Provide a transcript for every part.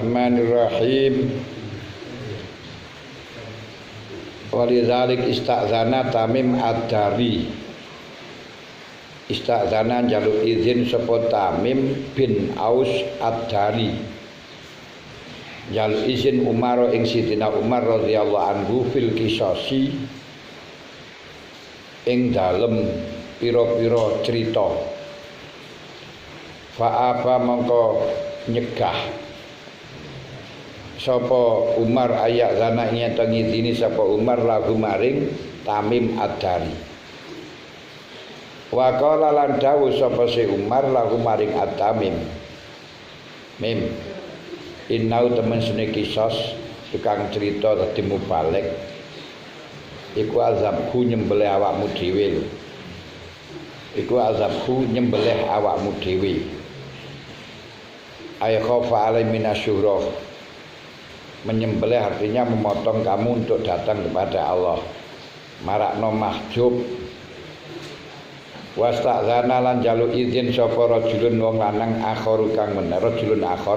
Bismillahirrahmanirrahim. Walidzalik istazana Tamim ad-Dari. Istazana jaluk izin sapa Tamim bin Aus ad-Dari. Jaluk izin Umar ing Sidina Umar radhiyallahu anhu fil qisasi ing dalem pira-pira cerita. Fa'aba mongko nyegah sapa Umar ayak zana ing ngizini sapa Umar lagu maring Tamim ad-Dari. Wa qala lan dawuh sapa si Umar lagu maring At-Tamim. Mim innau temen sene kisos tukang cerita dadi mubalik. Iku azabku nyembelih awakmu dhewe. Iku azabku nyembelih awakmu dhewe. Ay khofa alai minasyura. Menyembelih artinya memotong kamu untuk datang kepada Allah. Marakno mahjub. Wasta'zana lan jaluk izin sapa rajulun wong lanang akharu kang bener rajulun akhar.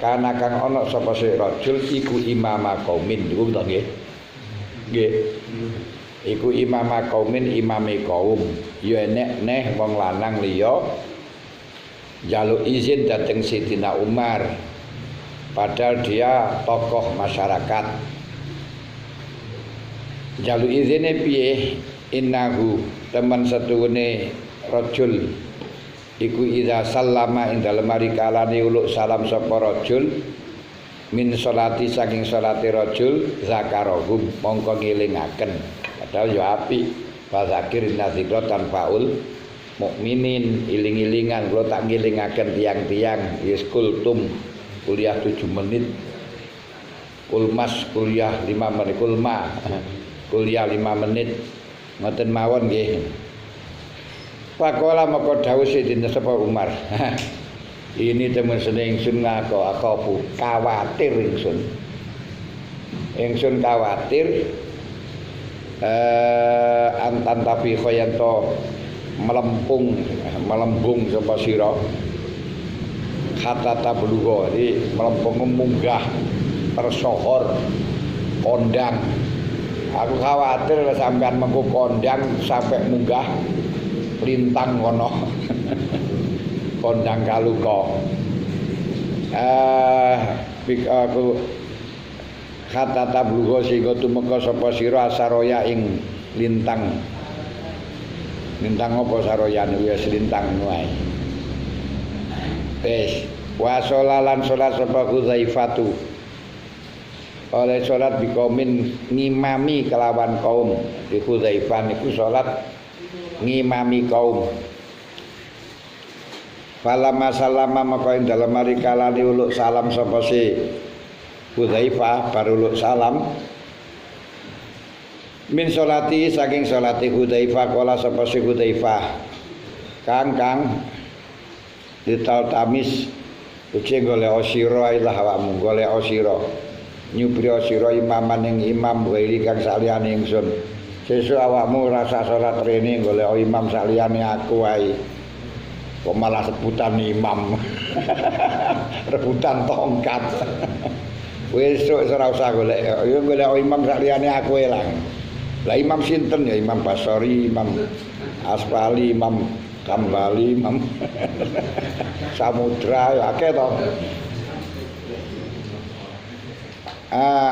Kana kang ana sapa si rajul iku imama qaumin niku to nggih. Nggih. Iku imama qaumin imame kaum. Ya enek neh wong lanang liya jaluk izin dateng Sidina Umar padahal dia tokoh masyarakat. Jaluk izine piye? Innahu teman satuune rajul iku idza sallama ing dalem mari kalane uluk salam sapa rajul min salati saking salate rajul zakarahum mongko ngelingaken padahal ya apik fazakir nadzikra tanfaul mukminin iling-ilingan kula tak ngelingaken tiang-tiang yes kultum kuliah 7 menit kulmas kuliah 5 menit kulma kuliah 5 menit ngoten mawon nggih. Pakola maka dawuh Sidina sapa Umar. Ini temen sene ingsun aku kuwatir ingsun. Ingsun kuwatir antan tapi khoyanto melembung sapa sira. Kata tablugo iki melempung munggah tersohor kondang. Aku khawatir sampean mengko kondang sampai munggah lintang kono. Kondang kaluka. Aku kata tablugo sehingga tumeka sapa sira asaroya ing lintang. Lintang apa saroyane wis lintang wae. Wis wasolalan salat sapa Hudzaifatu. Oleh salat bikomin ngimami kelawan kaum. Di Hudzaifah niku salat ngimami kaum. Falamma salama maka ing dalem mari kalane uluk salam sapa si Hudzaifah baru uluk salam min salati saking salati Hudzaifah kala sapa si Hudzaifah kang dital tamis uce golek sira ilah awakmu golek sira nyupri sira imaman ing imam wae kang saliyane ingsun sesuk awakmu rasa salat rene golek imam saliyane aku wae kok malah rebutan imam rebutan tongkat besok ora usah golek ya golek imam saliyane aku wae lah. Lah imam sinten ya Imam Basori, Imam Aspali, Imam Kambali, Imam Samudra ya akeh to.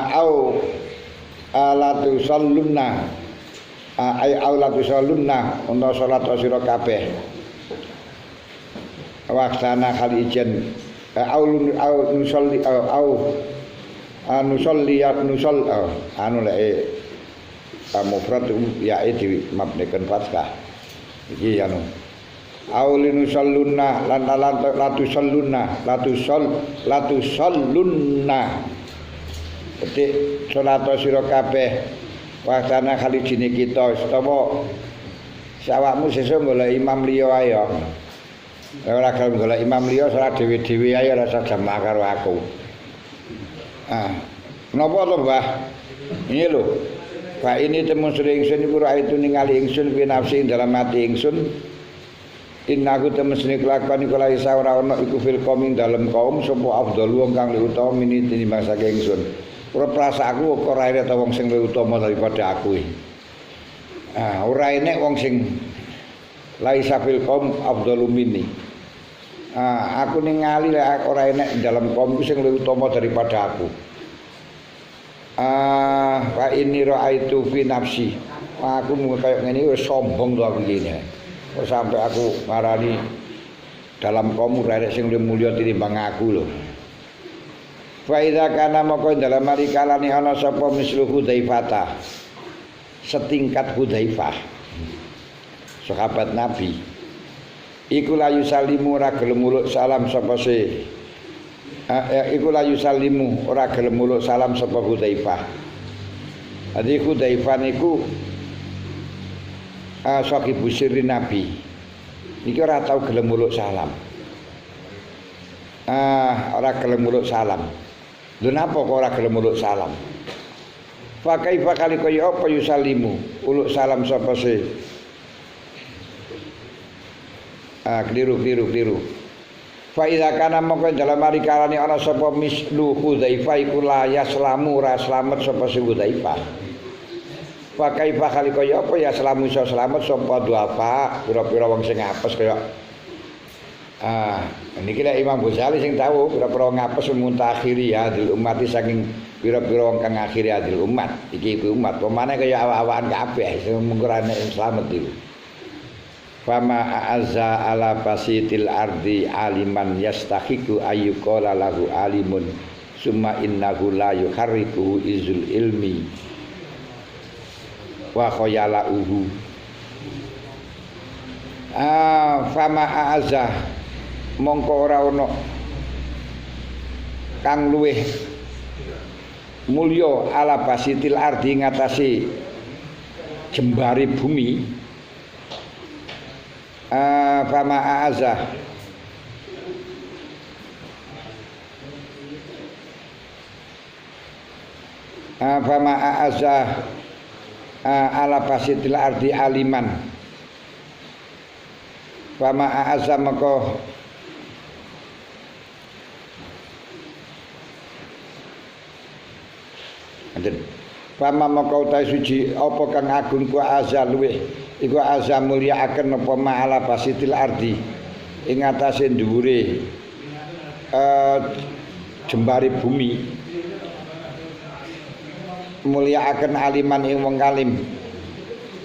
Au alatu sallunna ay aulatu sallunna untuk salat sira kabeh. Waktana kali ijen nusolli anu lek mufrad ya di mabnikan fathah iki anu aulinu sallunna lan latu sallunna petik salat sira kabeh waktana kali jine kita sapa sawakmu sesuk golek imam liya ae ya ora gelem golek imam liya salat dhewe-dhewe ae ora usah jamaah karo aku. Napa to Mbah? Ini lho. Pak ini temen sering ingsun iku ra itu ningali ingsun fi nafsi dalam hati ingsun innahu temesne kelakuan iku la isa ora ana iku fil qaum dalem kaum sapa afdal wong kang luwih utama mini tinimbang saking ingsun. Ora prasaku ora ene ta wong sing luwih utama daripada aku iki. Ora enek wong sing la isa fil qaum afdalu minni. Aku ningali ora enek dalam kaumku sing luwih utama daripada aku. Fa inni ra'aitu fi nafsi. Aku mung kaya ngene wis sombong to aku iki. Kok sampai aku ngarani dalam kaum ora enek sing luwih mulya tinimbang aku lho. Fa idza kana maka dalam marikalane ana sapa mislu Hudzaifah. Setingkat Hudzaifah. Sahabat Nabi. Iku la yusallimu ora gelem muluk salam sapa se. Iku la yusallimu ora gelem muluk salam sapa Hudzaifah. Adi Hudzaifah niku sahibu sirri Nabi. Niki ora tau gelem muluk salam. Ora gelem muluk salam. Lha napa kok ora gelem muluk salam? Fa kaifa kali kaya apa yusallimu uluk salam sapa se. Keliru. Fa idza kana mongko dalam ari kalane ana sapa mislu Hudzaifah iku la yaslamu ora slamet sapa Hudzaifah. Fa kaifa kali kaya apa ya slamu iso slamet sapa duafa pira-pira wong sing apes kaya niki lek Imam Ghazali sing tahu pira-pira ngapes muntakhiri ya adil umat saking pira-pira wong kang akhiri adil umat iki umat pemane kaya awak-awakan kabeh sing mungkurane slamet iki. Fama a'azza ala basitil ardi aliman yastahiku ayyuqala lahu alimun summa innahu la yuharrikuhu izul ilmi wa khayalauhu. Fama a'azza mongko ora ana kang luweh mulya ala basitil ardi ngatasi jembare bumi. Fama a'azah fama a'azah ala basitil ardi aliman. Fama a'azah maka fama maka utai suci apa kang agung ku azal luweh iku azam mulya akan apa ma'ala basitil ardi ing atase dhuwure jembare bumi mulya akan aliman ing wong alim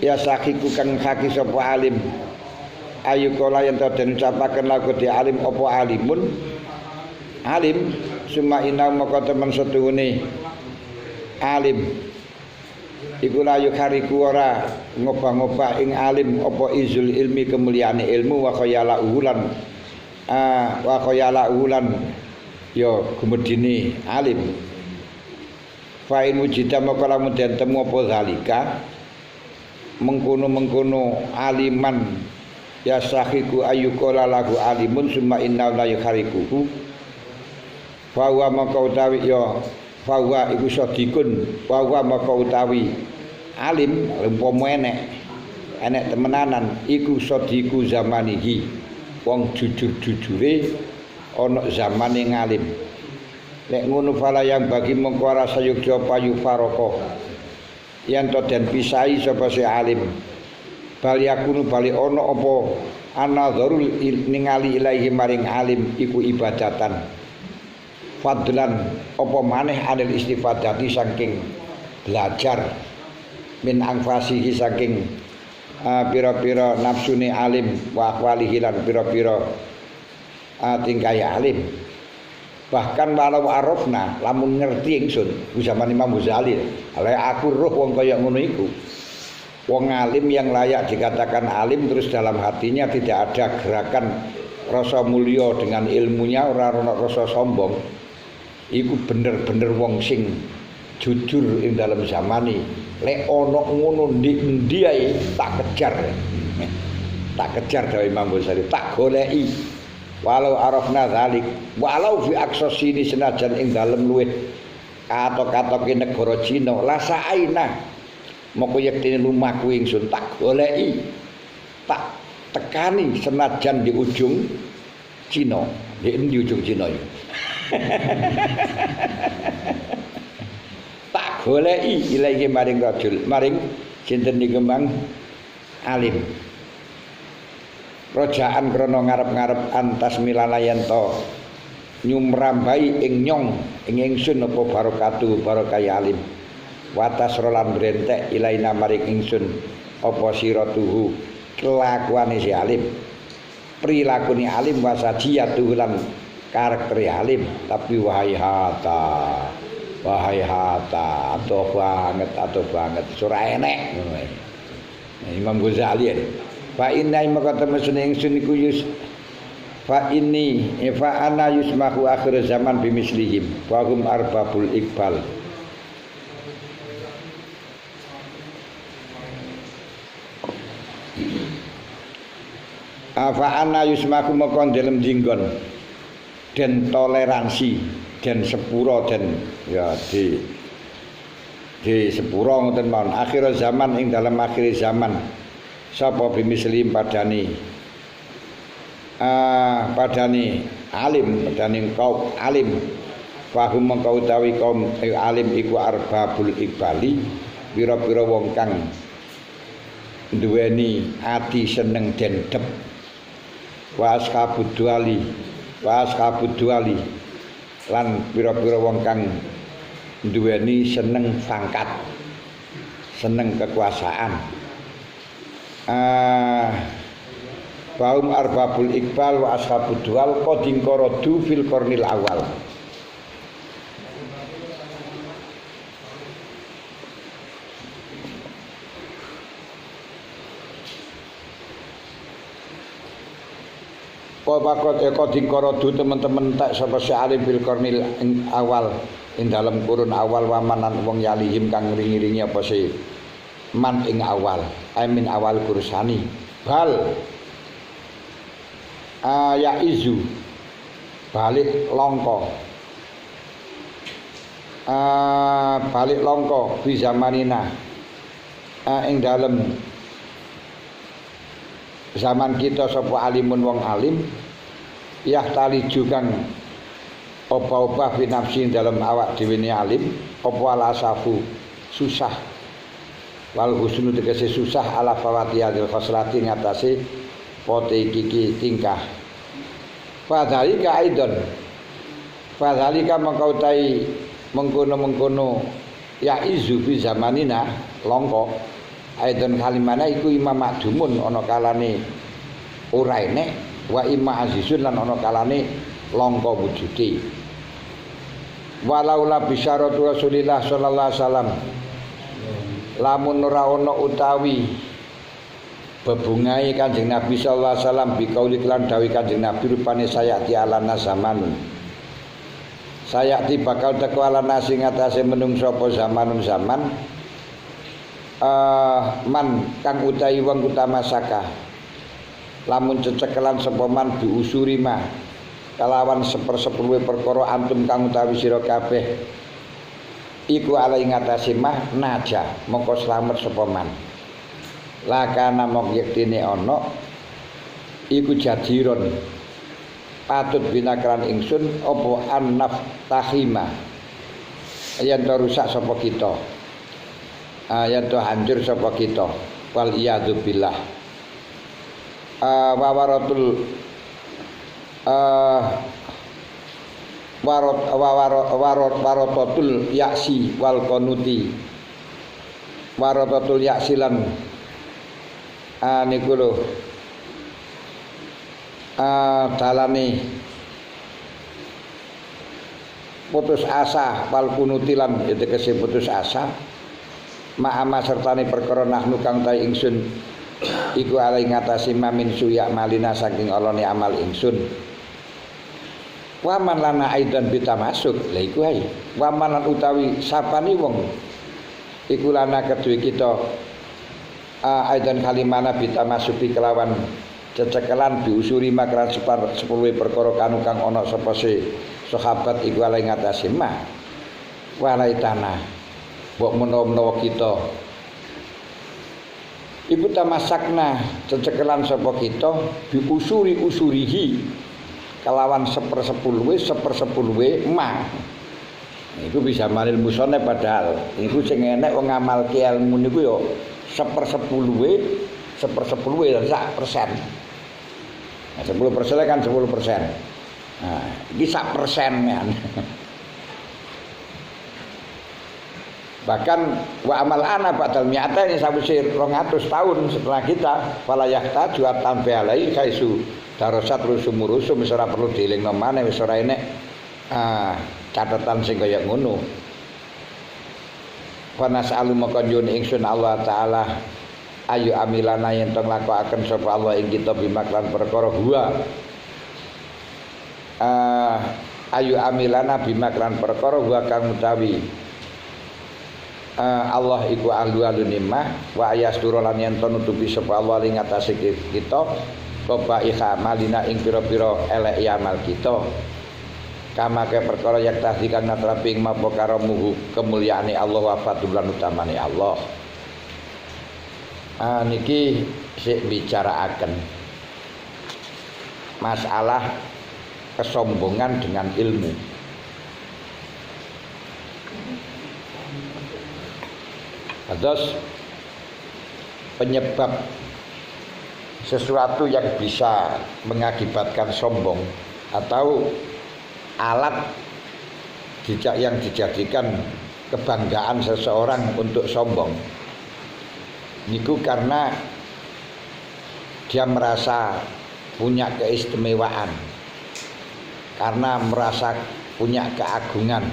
ya sakiku kang haki sapa alim ayu kala yen to den ucapaken lagu di alim apa alimun alim summa inna maka temen setuhune alim iku layu kariku ora ngobah-ngobah ing alim apa izul ilmi kemuliaane ilmu wa khayala uhulan ya gumedine alim fa in wujida maka lamun den temu apa zalika mengkono aliman ya sahiku ayyuqala lagu alimun summa inna la yukhariquhu fa wa maka utawi ya fa wa iku sadikun wa maka utawi alim umpama enek temenanan iku sadiku zamanihi wong jujur-jujure ana zamane ngalim lek ngono fala yang bagi mengko ora sayukya payu faroko yen to den pisahi sapa si alim bal yakunu bali ana apa anadzarul ningali ilahi maring alim iku ibadatan fadlan apa maneh anil istifadati saking belajar min angfasihi saking pira-pira nafsune alim wa akwalihi lan pira-pira tingkai alim. Bahkan walau arafna lamun ngerti ingsun zaman Imam Ghazali aku roh wong kaya ngono iku wong alim yang layak dikatakan alim terus dalam hatinya tidak ada gerakan rasa mulia dengan ilmunya ora ana rasa sombong iku bener-bener wong sing jujur ing dalam zamani lek ana ngono ndi ae tak kejar dewe Imam Ghazali tak goleki walau arafna dzalik walau fi aqsasini senajan ing dalem luwih katok-katoke negara Cina la sa'aina moko yektene lumaku ingsun tak goleki tak tekani senajan di ujung Cina. Di ujung Cina iki. Tak goleki ilahi maring rajul, maring sinten niku Mang alim. Rojaan krana ngarep-ngarep antas milana yen to nyumrambai ing nyong ing ingsun apa barokatu barokah alim. Watas rolan brentek ilaina maring ingsun apa siratuhu kelakuane si alim. Prilakune alim wasajiyatuhu lan karakter alim, tapi wahai hata atau banget surah enek ngono. Imam Ghazali fa inna maka temesune ingsun iku yus fa inni fa ana yusmahu akhir zaman bimislihim wa hum arbabul iqbal. Fa ana yusmahu maka dalem jinggon dan toleransi dan sepuro dan ya di sepuro ngoten mawon akhir zaman ing dalam akhir zaman sapa bimislim padani alim padani kaum alim fahum mengkau utawi kaum alim iku arbabul iqbali pira-pira wong kang duweni ati seneng dendep wa ashabud duali lan pira-pira wong kang duweni seneng pangkat seneng kekuasaan. Baum arbabul iqbal wa ashabud dual qading qaradu fil qarnil awal. Pakot qading qaradu teman-teman tak sapa alim fil qarnil awal ing dalam kurun awal wamanan wong yalihim kang ringi-ringi apa sih man ing awal amin awal kursani bal ya izu balik longko fi zamanina ing dalem zaman kita sapa alimun wong alim yah tali jukang apa-apa fi nafsi dalam awak dhewe ne alim apa alasafu susah wal husnu tegese susah ala fawatiyil khoslati ngatasi pote iki tingkah fadzalika mengkautai mengkono ya izu fi zamanina longko aidon kalimana iku imam makdumun ana kalane ora enek wa imma azizun lan ana kalane longko wujude walaula bisyaratu Rasulillah sallallahu alaihi wasallam lamun ora ana utawi bebungai Kanjeng Nabi sallallahu alaihi wasallam bikauli lan dawuh Kanjeng Nabi rupane sayati alana zamanun sayati bakal teko alana sing atase menungso apa zamanun zaman man kang utahi wong utama saka lamun cecekelan sapa man diusurima kalawan 1/10 perkara antum kang utawi sira kabeh iku ala ing atase mah naja mongko slamet sapa man lakana mok yektine ana iku jadiron patut binakran ingsun apa annaf tahima yen to rusak sapa kita yen to hancur sapa kita wal iyadu billah wawaratul warotatul yaksi wal konuti warotatul yaksi lan niku lho dalane putus asa wal kunuti lan tegese putus asa ma'ama sertane perkara nahnu kang ta ingsun iku ala ing ngatasi mamin suya malina saking olone amal ingsun waman lana aidan bita masuk lha iku ae waman lan utawi sapane wong iku lana kedue kita aidan kalimana bita masuki kelawan cecekelan diusuri makran 10 perkara kanu kang ana sapa se sahabat iku ala ing ngatasi mah walai tanah mbok menawa-menawa kita iku tamasakna cecekelan sapa kita bi usurihi kelawan sepersepuluhe ma. Iku bisa malil musone padahal iku sing enek wong ngamalke ilmu niku yo sepersepuluhe sak persen. Nah, 10% kan 10%. Nah, iki sak persen kan. Bahkan wa amal ana ba'dal mi'ata ini sawise 200 tahun setelah kita fala yahtaju tambe alai kaisu darasat rusum wis ora perlu dielingno maneh wis ora enek catatan sing kaya ngono. Panas'alu maka nyuwun ingsun Allah taala ayu amilana yen tong lakokaken sapa Allah ing kita bimaklan perkara huwa ayu amilana bimaklan perkara huwa kang utawi Allah iku ahlu nimah wa ayastura lan yen to nutupi sapa Allah ing atase kita qabaiha malina ing pira-pira elek amal kita kama ke perkara yak tahdikan natrapi ing mapa karamuhu kemuliaane Allah wa fadlan utamane Allah. Niki sik bicaraaken masalah kesombongan dengan ilmu. Terus penyebab sesuatu yang bisa mengakibatkan sombong atau alat yang dijadikan kebanggaan seseorang untuk sombong niku karena dia merasa punya keistimewaan, karena merasa punya keagungan,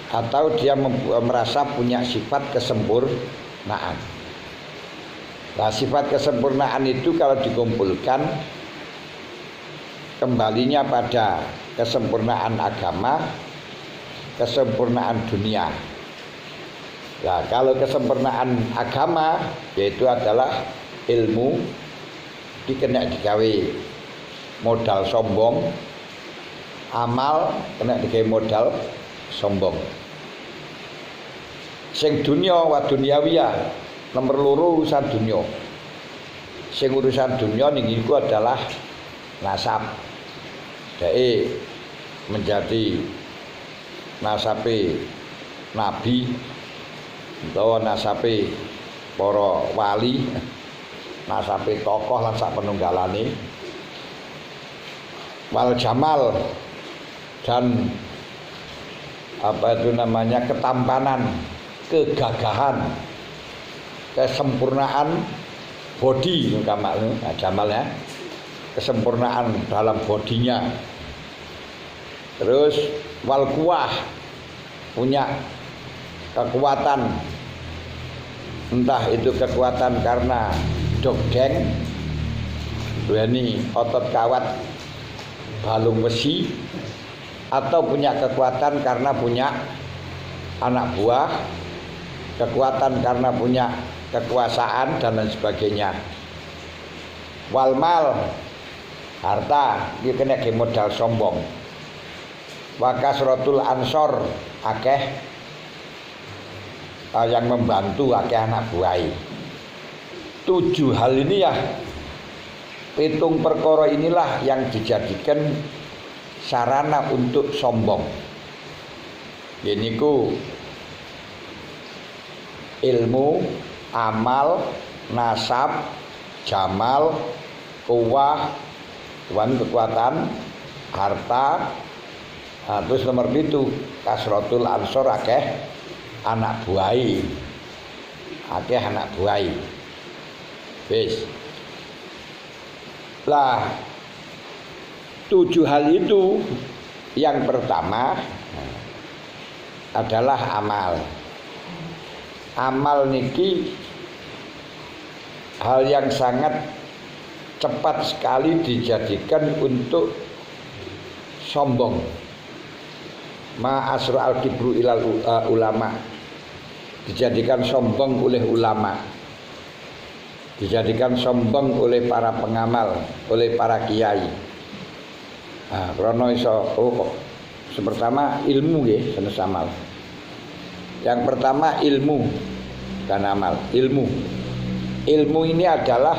atau dia merasa punya sifat kesempurnaan. Nah, sifat kesempurnaan itu kalau dikumpulkan kembalinya pada kesempurnaan agama, kesempurnaan dunia. Nah, kalau kesempurnaan agama yaitu adalah ilmu kena digawe modal sombong, amal kena digawe modal sombong. Sing dunia wa dunyawiyah nomor loro urusan dunia. Sing urusan dunia niku adalah nasab. Dhek menjadi nasabe nabi utawa nasabe para wali, nasabe tokoh lan sak penunggalane. Wal jamal dan apa itu namanya ketampanan, kegagahan, kesempurnaan body jamal ya, kesempurnaan dalam bodinya. Terus wal kuwah punya kekuatan, entah itu kekuatan karena dogdeng, duweni otot kawat balung besi, atau punya kekuatan karena punya anak buah, kekuatan karena punya kekuasaan dan lain sebagainya. Wal mal harta dia kena ke modal sombong. Wa kasratul ansor akeh yang membantu akeh anak buahai. 7 hal ini ya, 7 perkara inilah yang dijadikan sarana untuk sombong. Yaitu ilmu, amal, nasab, jamal, kuwah, kekuatan, harta. Terus nomor 7 kasratul ansor akeh anak buahai. Akeh anak buahai. Wis. Lah 7 hal itu yang pertama adalah amal. Amal niki hal yang sangat cepat sekali dijadikan untuk sombong. Ma asra al-kibru ilal ulama, dijadikan sombong oleh ulama, dijadikan sombong oleh para pengamal, oleh para kiai. Nah, krono iso pertama ilmu nggih sanes amal. Yang pertama ilmu dan amal. Ilmu ilmu ini adalah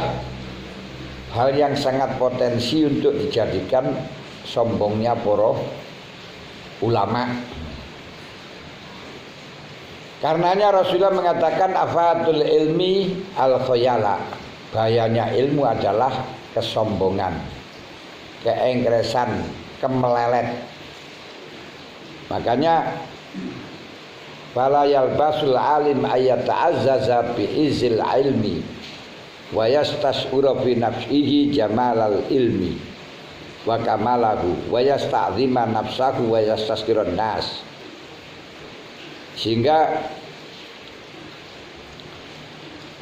hal yang sangat potensi untuk dijadikan sombongnya para ulama. Karenanya Rasulullah mengatakan afatul ilmi al khayala. Bahayanya ilmu adalah kesombongan, keengkresan, kemelelet. Makanya fala yalbasul alim ayata'azzaza bi izil ilmi wa yastasura fi nafsihi jamalal ilmi wa kamalahu wa yasta'zima nafsahu wa yastasqiran nas. Sehingga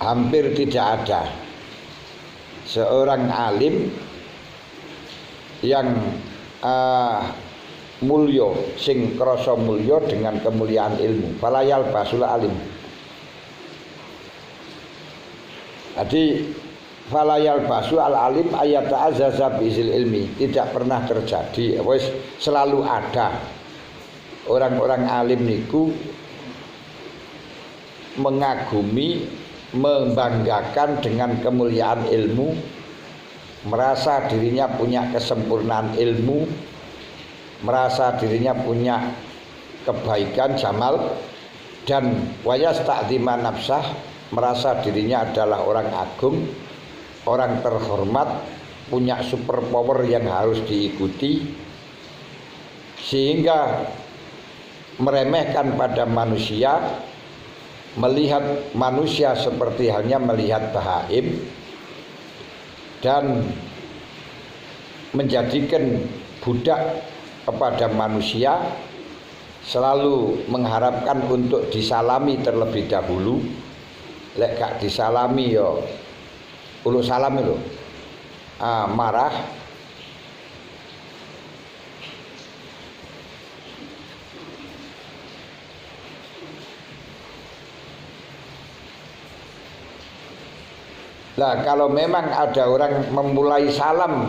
hampir tidak ada seorang alim yang mulya sing krasa mulya dengan kemuliaan ilmu. Falayal basul alim. Jadi falayal basul al alim ayat ta'azzaza bizil ilmi, tidak pernah terjadi. Wis selalu ada orang-orang alim niku mengagumi, membanggakan dengan kemuliaan ilmu, merasa dirinya punya kesempurnaan ilmu, merasa dirinya punya kebaikan jamal, dan wayas ta'zima nafsah, merasa dirinya adalah orang agung, orang terhormat, punya super power yang harus diikuti, sehingga meremehkan pada manusia, melihat manusia seperti halnya melihat bahaim, dan menjadikan budak kepada manusia, selalu mengharapkan untuk disalami terlebih dahulu. Lek gak disalami yo ulu salam itu marah. Nah, kalau memang ada orang memulai salam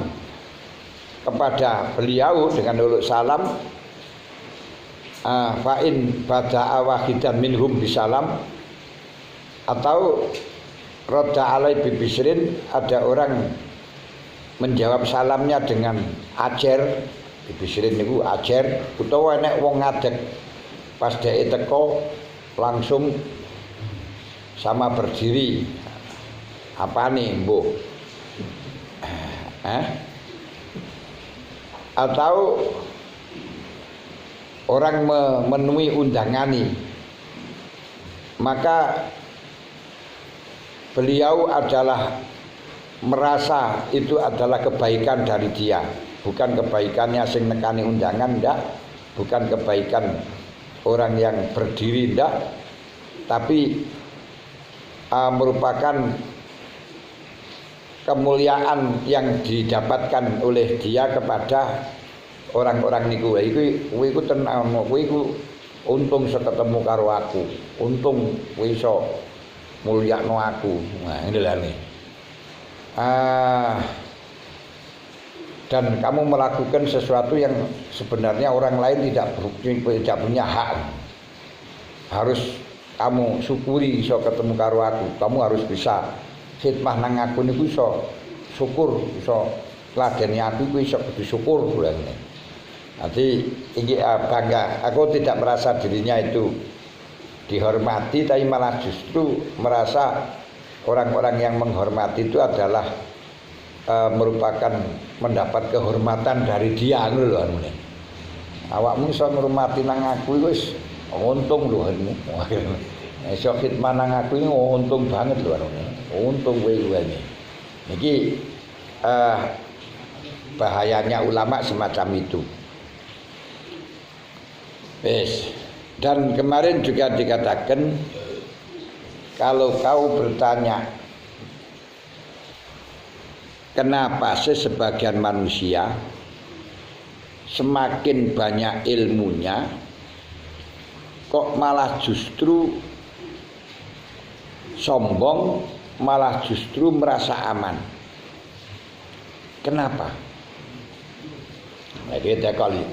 kepada beliau dengan uluk salam, fa'in bada'a wahidan minhum bisalam, atau radda alai bibisrin, ada orang menjawab salamnya dengan ajer, bibisrin niku ajer, utawa nek wong ngadeg pas dhek teko langsung sama berdiri. Apa nih mbok? Atau orang memenuhi undangani, maka beliau adalah merasa itu adalah kebaikan dari dia, bukan kebaikannya sing nekani undangan, ndak, bukan kebaikan orang yang berdiri, ndak, tapi merupakan kemuliaan yang didapatkan oleh dia kepada orang-orang niku. Iku tenang, iku untung seketemu karo aku, untung kowe iso mulyakno aku. Nah, ini lah nih. Dan kamu melakukan sesuatu yang sebenarnya orang lain tidak punya hak. Harus kamu syukuri iso ketemu karo aku. Kamu harus bisa khidmah nang aku niku iso syukur, iso ladeni aku iku iso kudu syukur bulane. Nanti iki bangga, aku tidak merasa dirinya itu dihormati, tapi malah justru merasa orang-orang yang menghormati itu adalah merupakan mendapat kehormatan dari dia lho. Awakmu iso ngurmati nang aku wis untung lho. Iso khidmah nang aku ini untung banget lho. Untung kowe ini. Niki bahayanya ulama semacam itu. Dan kemarin juga dikatakan, kalau kau bertanya kenapa sebagian manusia semakin banyak ilmunya kok malah justru sombong, malah justru merasa aman. Kenapa? Nah, kita kali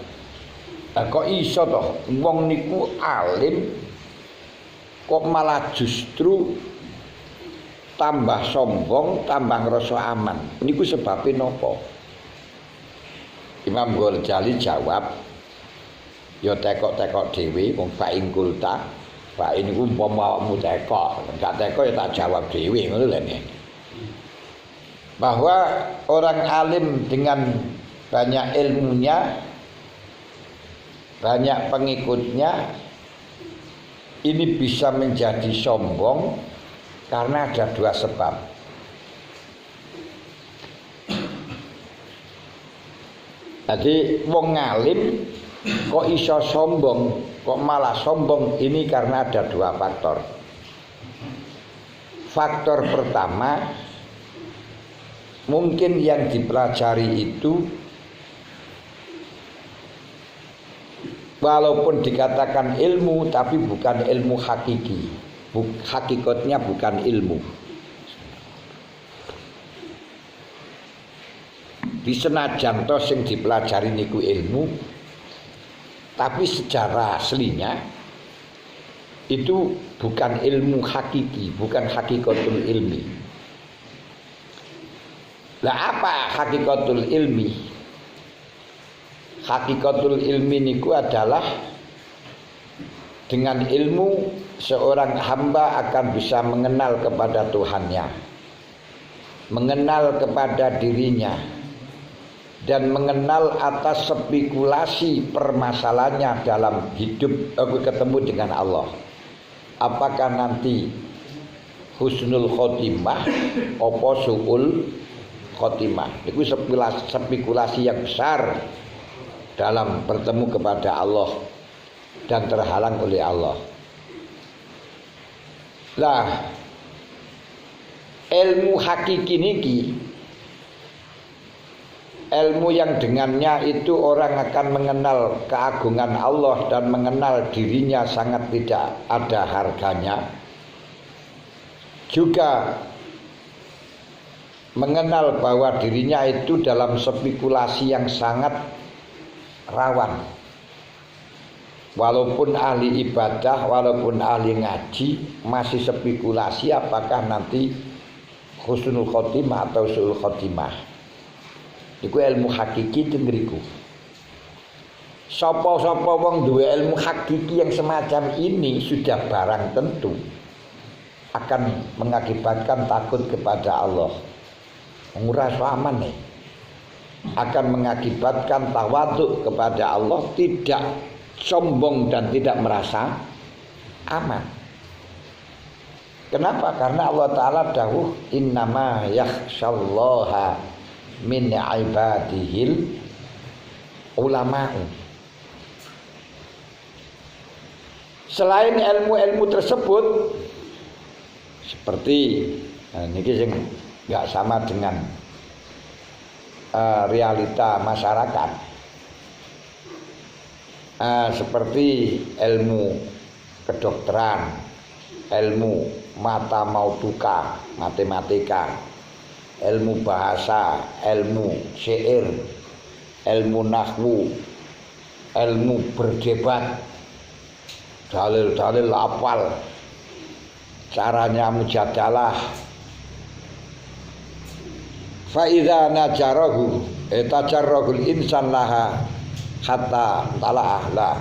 kok iso toh wong niku alim kok malah justru tambah sombong, tambah ngrasa aman. Niku sebabe napa? Imam Ghazali jawab, ya tekok-tekok dhewe wong fa'in kulta. Fa'in niku umpama awakmu tekok, gak tekok ya tak jawab dhewe ngono lho. Bahwa orang alim dengan banyak ilmunya, banyak pengikutnya, ini bisa menjadi sombong karena ada dua sebab. Jadi wong ngalim kok iso sombong, kok malah sombong, ini karena ada dua faktor. Faktor pertama, mungkin yang dipelajari itu walaupun dikatakan ilmu tapi bukan ilmu hakiki. Hakikatnya bukan ilmu. Di senajan to sing dipelajari niku ilmu, tapi secara aslinya itu bukan ilmu hakiki, bukan hakikatul ilmi. Lah apa hakikatul ilmi? Hakikatul ilmi niku adalah dengan ilmu seorang hamba akan bisa mengenal kepada Tuhannya, mengenal kepada dirinya, dan mengenal atas spekulasi permasalahannya dalam hidup ketemu dengan Allah. Apakah nanti husnul khotimah apa su'ul khotimah? Itu spekulasi yang besar dalam bertemu kepada Allah dan terhalang oleh Allah. Lah, ilmu hakiki niki, ilmu yang dengannya itu orang akan mengenal keagungan Allah dan mengenal dirinya sangat tidak ada harganya. Juga mengenal bahwa dirinya itu dalam spekulasi yang sangat rawan. Walaupun ahli ibadah, walaupun ahli ngaji, masih spekulasi apakah nanti husnul khotimah atau su'ul khotimah. Iku ilmu hakiki itu ngeriku. Sapa-sapa wong duwe ilmu hakiki yang semacam ini sudah barang tentu akan mengakibatkan takut kepada Allah. Ngurus aman nih. Akan mengakibatkan tawaduk kepada Allah, tidak sombong dan tidak merasa aman. Kenapa? Karena Allah Ta'ala dawuh innama yakhsyallaha min ibadihil ulama'u. Selain ilmu-ilmu tersebut, seperti ini sing nggak sama dengan realita masyarakat. Seperti ilmu kedokteran, ilmu mata mau buka, matematika, ilmu bahasa, ilmu syair, ilmu nahwu, ilmu berdebat, dalil-dalil hafal, caranya mujadalah. Fa idza najarahu tajarrahul insan laha hatta tala'ahlah.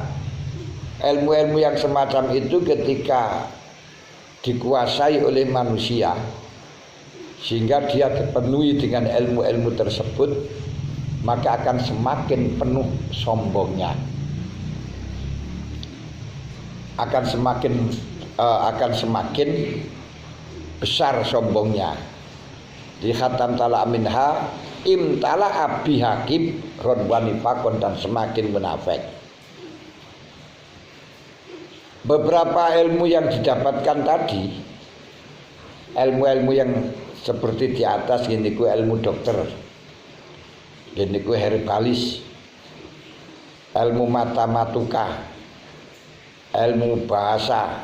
Ilmu-ilmu yang semacam itu ketika dikuasai oleh manusia sehingga dia dipenuhi dengan ilmu-ilmu tersebut, maka akan semakin penuh sombongnya, akan semakin besar sombongnya. Di khatam tala minha imtala abi hakim rodwani fakon, dan semakin munafik. Beberapa ilmu yang didapatkan tadi, ilmu-ilmu yang seperti di atas, ini ku ilmu dokter, ini ku herbalis, ilmu matematika, ilmu bahasa,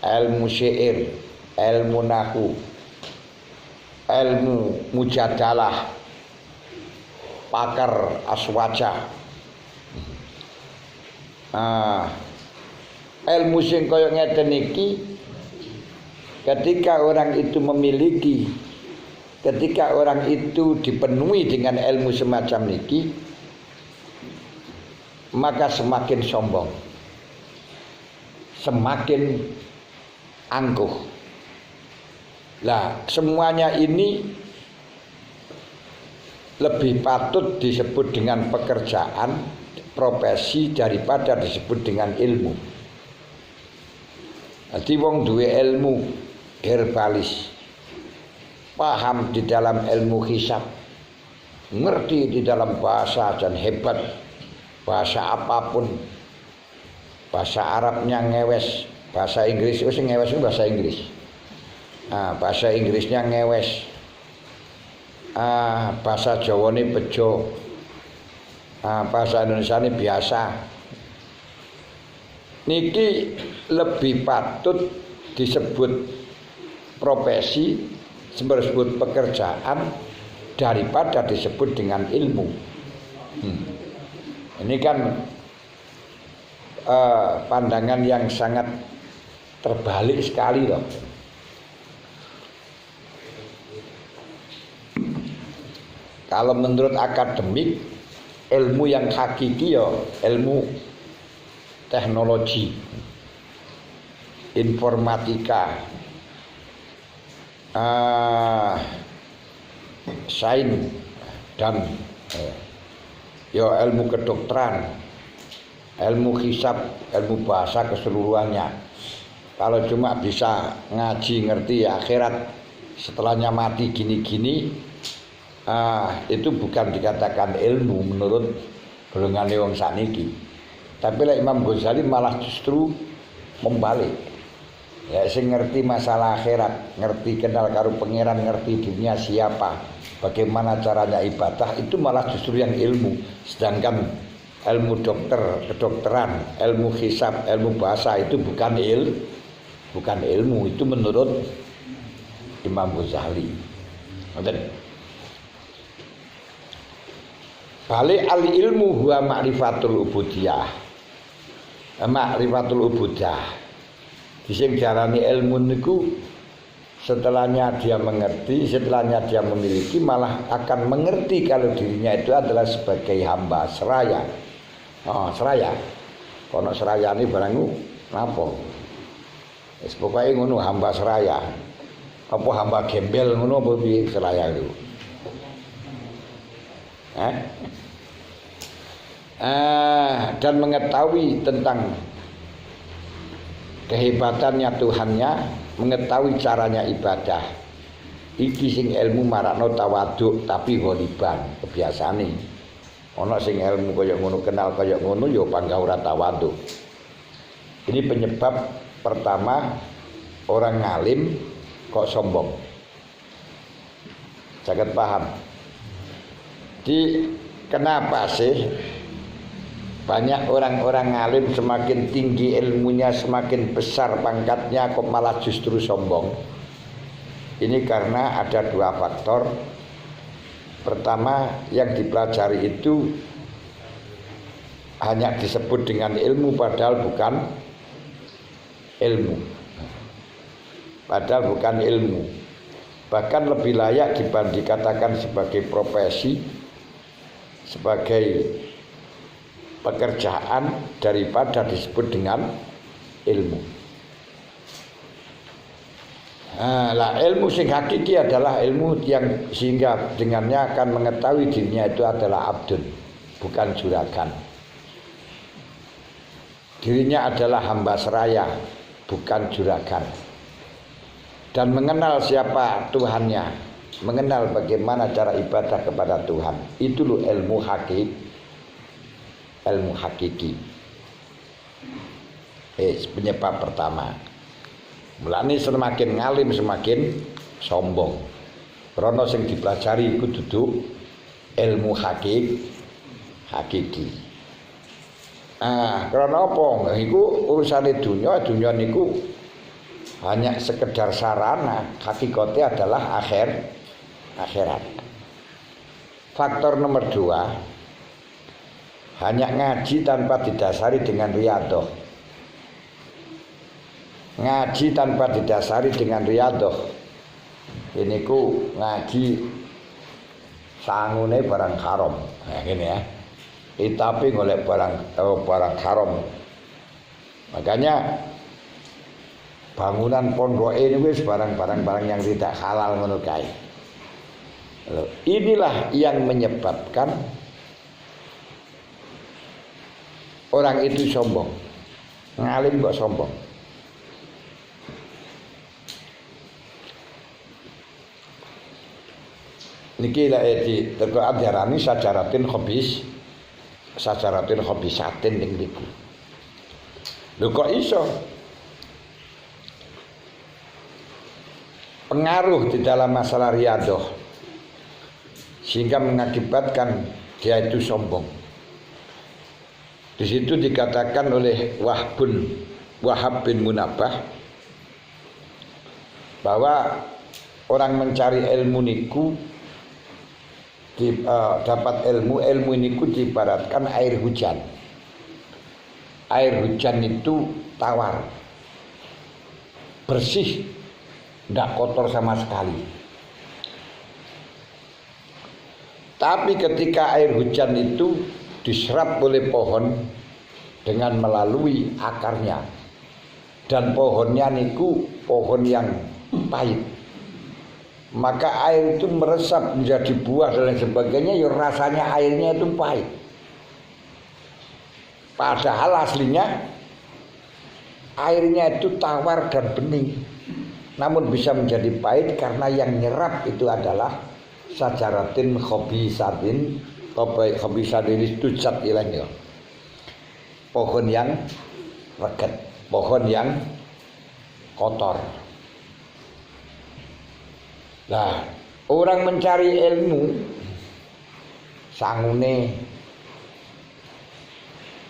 ilmu syair, ilmu nahwu, ilmu mujadalah, pakar aswaja, ilmu sing kaya ngeten iki ketika orang itu memiliki, ketika orang itu dipenuhi dengan ilmu semacam niki, maka semakin sombong, semakin angkuh. Lah, semuanya ini lebih patut disebut dengan pekerjaan, profesi daripada disebut dengan ilmu. Jadi wong duwe ilmu herbalis, paham di dalam ilmu hisab, ngerti di dalam bahasa dan hebat bahasa apapun, bahasa Arabnya ngewes, bahasa Inggris wis ngewes itu bahasa Inggris. Bahasa Inggrisnya ngewes, bahasa Jawane bejo, bahasa Indonesia ini biasa. Niki lebih patut disebut profesi, disebut pekerjaan daripada disebut dengan ilmu. Ini kan pandangan yang sangat terbalik sekali loh. Kalau menurut akademik, ilmu yang hakiki ya ilmu teknologi, informatika, sains dan ya ilmu kedokteran, ilmu hisab, ilmu bahasa keseluruhannya. Kalau cuma bisa ngaji ngerti akhirat setelahnya mati gini-gini, itu bukan dikatakan ilmu menurut golongan wong sakniki. Tapi Imam Ghazali malah justru membalik. Ya, sing ngerti masalah akhirat, ngerti kenal karo pangeran, ngerti dunia siapa, bagaimana caranya ibadah, itu malah justru yang ilmu. Sedangkan ilmu dokter, kedokteran, ilmu hisab, ilmu bahasa itu bukan ilmu, itu menurut Imam Ghazali. Balik al ilmu huwa ma'rifatul ubudiyah. Ma'rifatul ubudah. Sing diarani ilmu niku setelahnya dia mengerti, setelahnya dia memiliki, malah akan mengerti kalau dirinya itu adalah sebagai hamba seraya. Seraya. Kono seraya ini barangku napa? Wis pokoke ngono hamba seraya. Apa hamba gembel ngono apa piye seraya itu? Dan mengetahui tentang kehebatannya Tuhannya, mengetahui caranya ibadah. Iki sing ilmu marakno tawaduk tapi ghaliban kebiasaane. Ana sing ilmu kaya ngono, kenal kaya ngono ya panggah ora tawaduk. Ini penyebab pertama orang ngalim kok sombong. Sangat paham. Kenapa sih banyak orang-orang ngalim semakin tinggi ilmunya, semakin besar pangkatnya kok malah justru sombong? Ini karena ada dua faktor. Pertama, yang dipelajari itu hanya disebut dengan ilmu padahal bukan ilmu. Padahal bukan ilmu. Bahkan lebih layak dikatakan sebagai profesi, sebagai pekerjaan daripada disebut dengan ilmu. Ilmu sing hakiki adalah ilmu yang sehingga dengannya akan mengetahui dirinya itu adalah abdun, bukan juragan. Dirinya adalah hamba seraya, bukan juragan. Dan mengenal siapa Tuhannya, mengenal bagaimana cara ibadah kepada Tuhan. Itu loh ilmu hakiki. Penyebab pertama. Mulane semakin ngalim semakin sombong. Karena sing dipelajari iku duduk ilmu hakiki. Karena apa? Iku urusane dunia niku hanya sekedar sarana, hakikatnya adalah akhirat. Faktor nomor 2, hanya ngaji tanpa didasari dengan riyadhah. ngaji tanpa didasari dengan riyadhah. Ini ku ngaji sangune barang haram. Nah, gini ya. Tapi golek barang haram. Makanya bangunan pondok ini wis barang-barang yang tidak halal ngono kae. Inilah yang menyebabkan orang itu sombong. Ngalim kok sombong. Niki lek di teko ajarane sajaratin khobisatin ning niku. Lho kok iso? Pengaruh di dalam masalah riyadhah sehingga mengakibatkan dia itu sombong. Di situ dikatakan oleh Wahab bin Munabbah bahwa orang mencari ilmu niku dapat ilmu niku diibaratkan air hujan. Air hujan itu tawar, bersih, tidak kotor sama sekali. Tapi ketika air hujan itu diserap oleh pohon dengan melalui akarnya, dan pohonnya niku pohon yang pahit, maka air itu meresap menjadi buah dan lain sebagainya, ya rasanya airnya itu pahit. Padahal aslinya airnya itu tawar dan bening, namun bisa menjadi pahit karena yang nyerap itu adalah sajaratin khobisatin itu zat ilahnya, pohon yang reget, pohon yang kotor. Nah, orang mencari ilmu sangune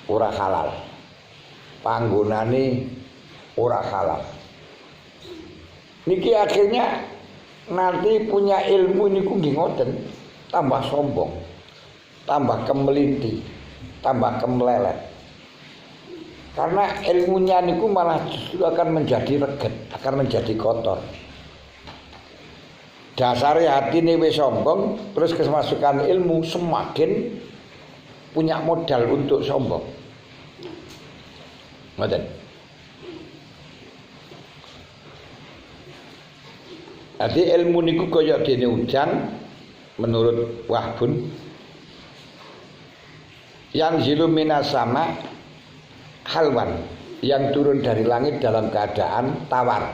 ora halal, panggonane ora halal. Niki akhirnya nanti punya ilmu niku nggih ngoten, tambah sombong, tambah kemelinti, tambah kemelelet. Karena ilmunya niku malah justru akan menjadi reget, akan menjadi kotor. Dasare hatine wis sombong, terus kemasukan ilmu semakin punya modal untuk sombong. Ngoten. Jadi ilmu niku kaya dene hujan menurut Wahbun yang zilu minas sama halwan, yang turun dari langit dalam keadaan tawar,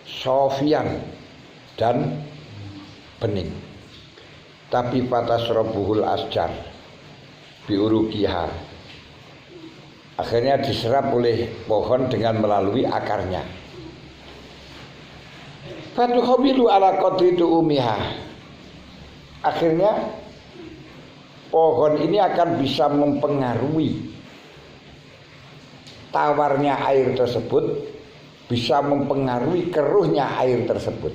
sofian dan bening. Tapi fatasrobuhul asjar biurukiha, akhirnya diserap oleh pohon dengan melalui akarnya. Fatuhobilu ala qadri tu'umiha, akhirnya pohon ini akan bisa mempengaruhi tawarnya air tersebut, bisa mempengaruhi keruhnya air tersebut,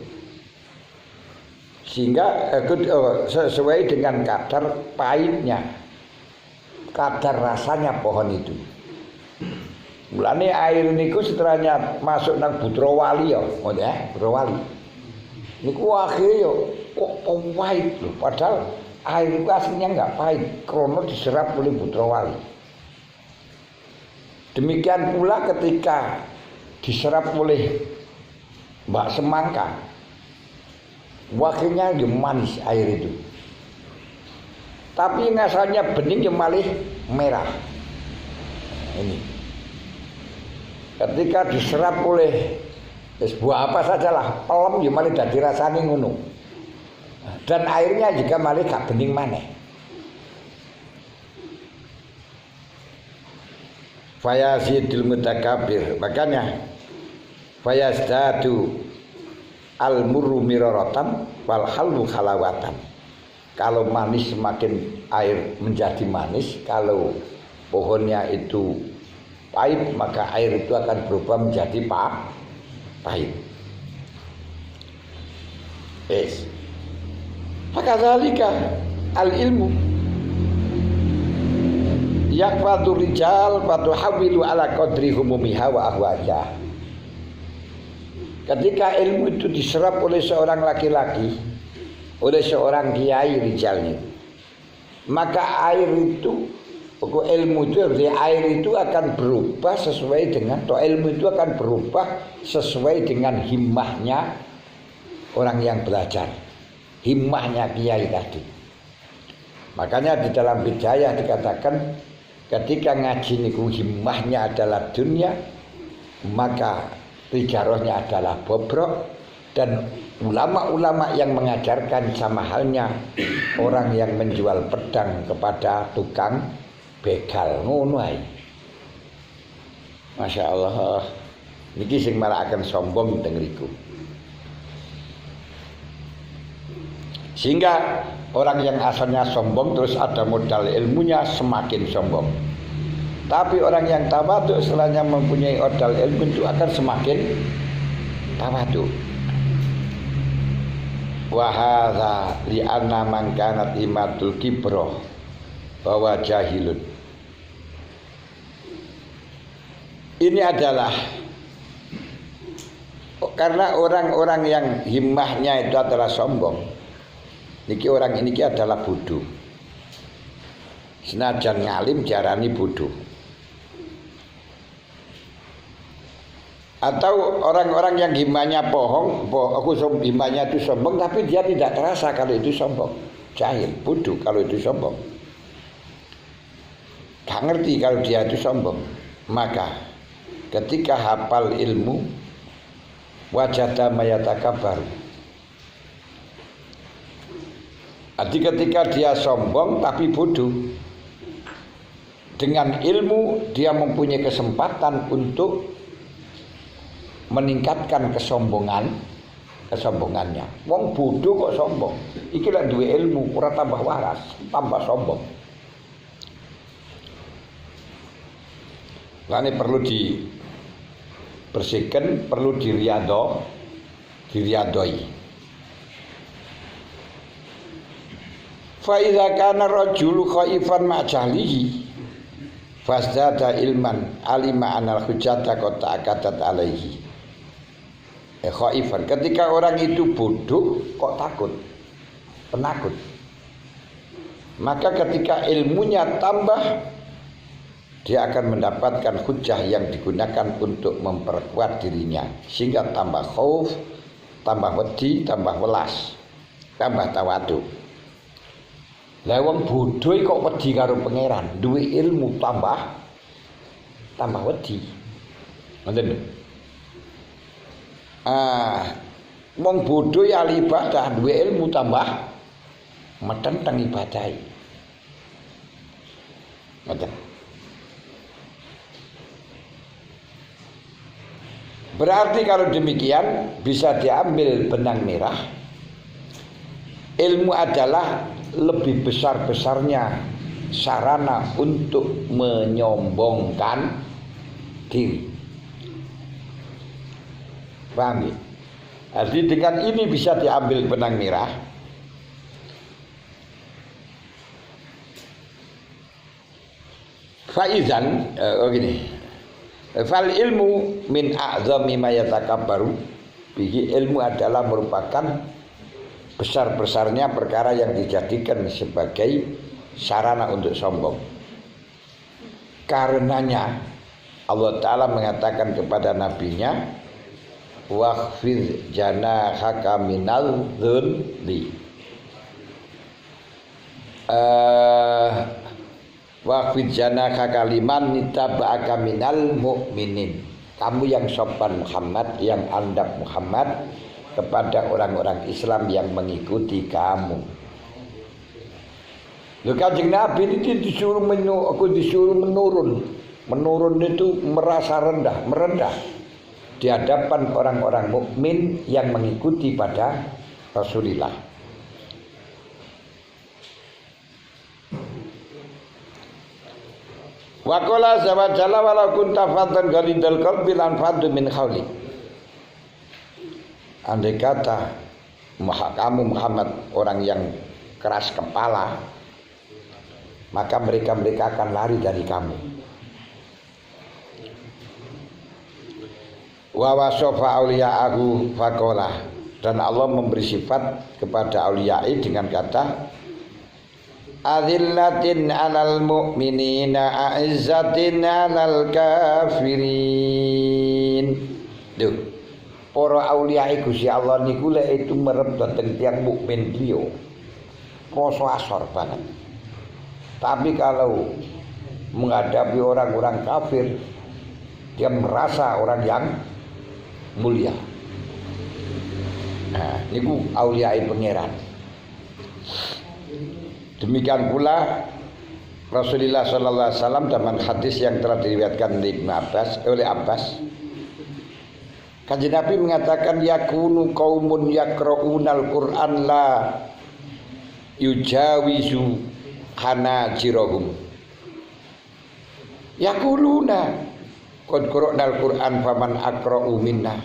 sehingga sesuai dengan kadar pahitnya, kadar rasanya pohon itu. Mulane air niku setelahnya masuk nang Budrawali ya, ngoten ya, Budrawali. Niku akhirnya kok pahit lho, padahal air itu aslinya enggak pahit, krono diserap oleh Budrawali. Demikian pula ketika diserap oleh Mbak Semangka, wakilnya manis air itu. Tapi asalnya bening yang malih merah. Ini. Ketika diserap oleh buah apa sajalah, pelem ya malih dadi rasane ngono. Dan airnya juga malih gak bening maneh. Fayazidul mutakabir, makanya fayazdadu al-murru miraratan wal halu halawatan. Kalau manis semakin air menjadi manis, kalau pohonnya itu pahit maka air itu akan berubah menjadi pahit. Fakadzalika al-ilmu yakfatu rijal wa tuhawilu ala qadri humumiha wa ahwaja. ketika ilmu itu diserap oleh seorang laki-laki, oleh seorang kiai rijalnya, maka air itu, pokok ilmu itu, air itu akan berubah sesuai dengan, atau ilmu itu akan berubah sesuai dengan himmahnya orang yang belajar, himmahnya kiai tadi. Makanya di dalam Bidayah dikatakan ketika ngaji niku himmahnya adalah dunia, maka tijarahnya adalah bobrok, dan ulama-ulama yang mengajarkan sama halnya orang yang menjual pedang kepada tukang begal, ngono ae. Masya Allah, niki sing marakaken sombong teng mriku. Sehingga orang yang asalnya sombong terus ada modal ilmunya semakin sombong. Tapi orang yang tawadhu setelahnya mempunyai modal ilmu itu akan semakin tawadhu. Wa hadza li anna man kanat imatul kibra bahwa jahilun. Ini adalah karena orang-orang yang himmahnya itu adalah sombong. Niki orang ini adalah bodoh. Senajan ngalim diarani bodoh. Atau orang-orang yang himmahnya bohong, himmahnya itu sombong, tapi dia tidak terasa kalau itu sombong. Jahil, bodoh kalau itu sombong. Gak ngerti kalau dia itu sombong. Maka ketika hafal ilmu, wajada mayatakabaru. Jadi ketika dia sombong tapi bodoh, dengan ilmu dia mempunyai kesempatan untuk meningkatkan kesombongannya. Wong bodoh kok sombong. Iki lek duwe ilmu ora tambah waras, tambah sombong. Lane perlu dibersihkan, perlu diriadoi. Fa idza kana rajulu khaifan ma jahlihi fasdada ilman alima anal hujjata qad ta'akkadat alaihi. Khaifan, ketika orang itu bodoh kok takut, penakut. Maka ketika ilmunya tambah, dia akan mendapatkan hujjah yang digunakan untuk memperkuat dirinya, sehingga tambah khauf, tambah wedi, tambah welas, tambah tawadhu. Lah wong bodoh kok wedi karo pangeran, duwe ilmu tambah wedi. Ngoten lho. Wong bodoh ya ibadah, duwe ilmu tambah metenteng ibadah. Ngoten. Berarti kalau demikian bisa diambil benang merah. Ilmu adalah lebih besar-besarnya sarana untuk menyombongkan diri. Paham ya? Jadi dengan ini bisa diambil benang merah. Faizan, gini. Fal ilmu min a'zami ma yatakabbaru bihi. Ilmu adalah merupakan besar-besarnya perkara yang dijadikan sebagai sarana untuk sombong. Karenanya Allah Ta'ala mengatakan kepada nabinya, wakhfid janahaka minal dhulli. Wakhfid janahaka liman nitaba'aka minal mu'minin. Kamu yang sopan Muhammad, yang andap Muhammad, kepada orang-orang Islam yang mengikuti kamu. Kanjeng Nabi itu disuruh menurun. Menurun itu merasa rendah, merendah di hadapan orang-orang mukmin yang mengikuti pada Rasulullah. Wa qala zawajalla walau kunta faddan ghalidal qalbi lan faddu min khawli. Andai kata kamu Muhammad orang yang keras kepala, maka mereka akan lari dari kamu. Wa wasofa auliya'ahu faqala, dan Allah memberi sifat kepada auliyai dengan kata adzillatin 'alal mu'minina a'izzatin 'alal kafirin. Duh, para auliyai Gusti Allah niku lek itu merep dhateng tiyang mukmin liya poso asor banget. Tapi kalau menghadapi orang-orang kafir, dia merasa orang yang mulia. Nah, niku auliyai pangeran. Demikian pula Rasulullah sallallahu alaihi wasallam dalam hadis yang telah diriwayatkan oleh Abbas, Kanjeng Nabi mengatakan yakunu qaumun yaqra'unal Qur'an la yujawizu hanajirahum yaquluna qad qara'nal Qur'an faman aqra'u minna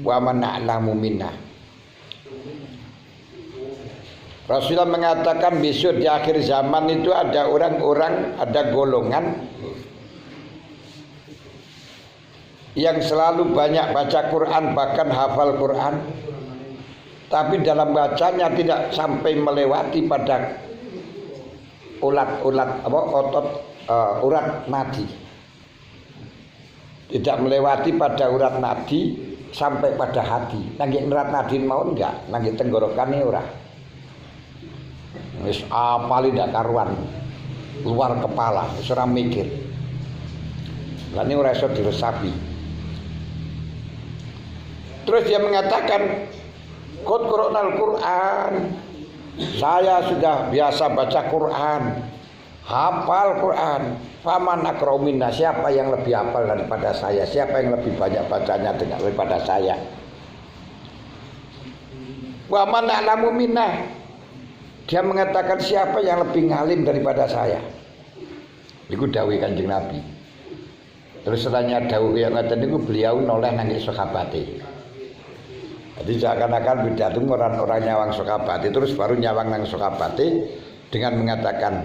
wa man a'lamu minna. Rasulullah mengatakan besok di akhir zaman itu ada orang-orang, ada golongan yang selalu banyak baca Quran, bahkan hafal Quran, tapi dalam bacanya tidak sampai melewati pada urat nadi, tidak melewati pada urat nadi sampai pada hati. Nangge urat nadi mau enggak, nangge tenggorokane ora. Wis apali ndak karuan, luar kepala, wis ora mikir. Lah ini ora iso diresapi. Terus dia mengatakan qad qara'nal Qur'an. Saya sudah biasa baca Quran, hafal Quran. Faman aqra'u minna, siapa yang lebih hafal daripada saya? Siapa yang lebih banyak bacanya daripada saya? Wa man a'lamu minna, dia mengatakan siapa yang lebih ngalim daripada saya. Iku dawuh Kanjeng Nabi. Terus setelahnya dawuh yang ngaten niku beliau noleh nang sahabate. Jadi seakan-akan pidato orang-orang nyawang sahabate, terus baru nyawang nang sahabate dengan mengatakan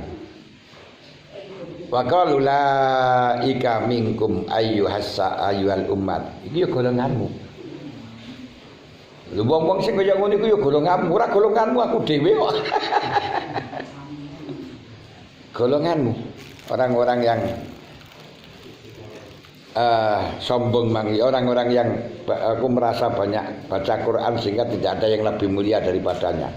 wa qalu la ika minkum ayyuhal ummat. Iki ya golonganmu. Lho wong-wong sing kaya ngono iku ya golonganmu, ora golonganmu, aku dhewe kok. Golonganmu, orang-orang yang sombong mangi, orang-orang yang aku merasa banyak baca Quran sehingga tidak ada yang lebih mulia daripadanya.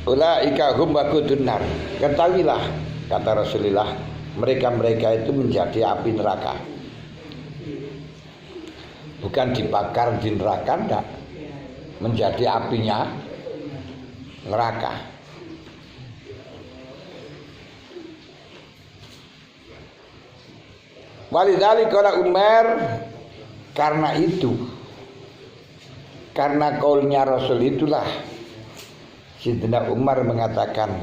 Ulaika hum waqudun nar. Ketahuilah, kata Rasulullah, mereka-mereka itu menjadi api neraka. Bukan dibakar di neraka, enggak. Menjadi apinya neraka. Walidzalika qala Umar, karena itu, karena kaulnya Rasul itulah Sayyidina Umar mengatakan